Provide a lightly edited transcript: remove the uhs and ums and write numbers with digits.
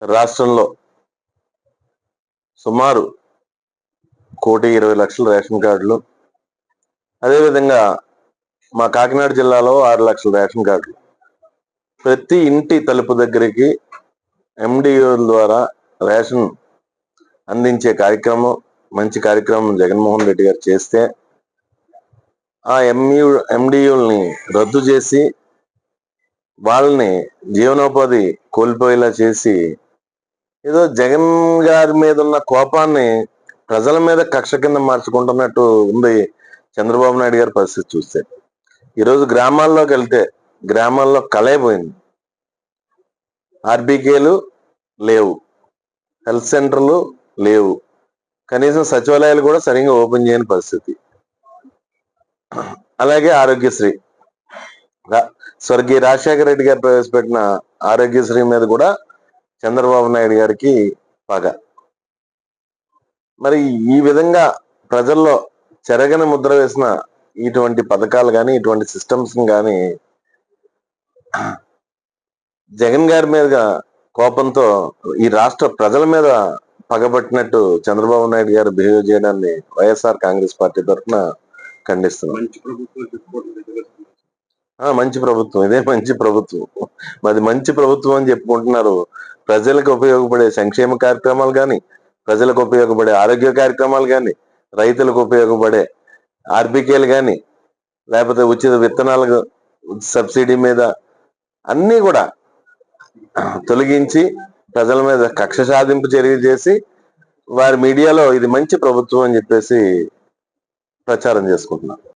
రాష్ట్రంలో సుమారు 1,20,00,000 రేషన్ కార్డులు, అదేవిధంగా మా కాకినాడ జిల్లాలో 6 లక్షల రేషన్ కార్డులు ప్రతి ఇంటి తలుపు దగ్గరికి ఎండిఓల ద్వారా రేషన్ అందించే కార్యక్రమం, మంచి కార్యక్రమం జగన్మోహన్ రెడ్డి గారు చేస్తే ఆ ఎండిఓల్ని రద్దు చేసి వాళ్ళని జీవనోపాధి కోల్పోయేలా చేసి ఏదో జగన్ గారి మీద ఉన్న కోపాన్ని ప్రజల మీద కక్ష కింద మార్చుకుంటున్నట్టు ఉంది చంద్రబాబు నాయుడు గారి పరిస్థితి చూస్తే. ఈరోజు గ్రామాల్లోకి వెళ్తే గ్రామాల్లో కలైపోయింది. ఆర్బీకేలు లేవు, హెల్త్ సెంటర్లు లేవు, కనీసం సచివాలయాలు కూడా సరిగ్గా ఓపెన్ చేయని పరిస్థితి. అలాగే ఆరోగ్యశ్రీ, స్వర్గీయ రాజశేఖర రెడ్డి గారు ప్రవేశపెట్టిన ఆరోగ్యశ్రీ మీద కూడా చంద్రబాబు నాయుడు గారికి పగ. మరి ఈ విధంగా ప్రజల్లో చెరగని ముద్ర వేసిన ఇటువంటి పథకాలు కానీ ఇటువంటి సిస్టమ్స్ కానీ జగన్ గారి మీద కోపంతో ఈ రాష్ట్ర ప్రజల మీద పగబట్టినట్టు చంద్రబాబు నాయుడు గారు బిహేవ్ చేయడాన్ని వైఎస్ఆర్ కాంగ్రెస్ పార్టీ తరఫున ఖండిస్తున్నాం. మంచి ప్రభుత్వం, ఇదే మంచి ప్రభుత్వం. మాది మంచి ప్రభుత్వం అని చెప్పుకుంటున్నారు. ప్రజలకు ఉపయోగపడే సంక్షేమ కార్యక్రమాలు కానీ, ప్రజలకు ఉపయోగపడే ఆరోగ్య కార్యక్రమాలు కానీ, రైతులకు ఉపయోగపడే ఆర్బీకేలు కానీ, లేకపోతే ఉచిత విత్తనాలకు సబ్సిడీ మీద అన్నీ కూడా తొలగించి ప్రజల మీద కక్ష సాధింపు చర్య చేసి వారి మీడియాలో ఇది మంచి ప్రభుత్వం అని చెప్పేసి ప్రచారం చేసుకుంటున్నారు.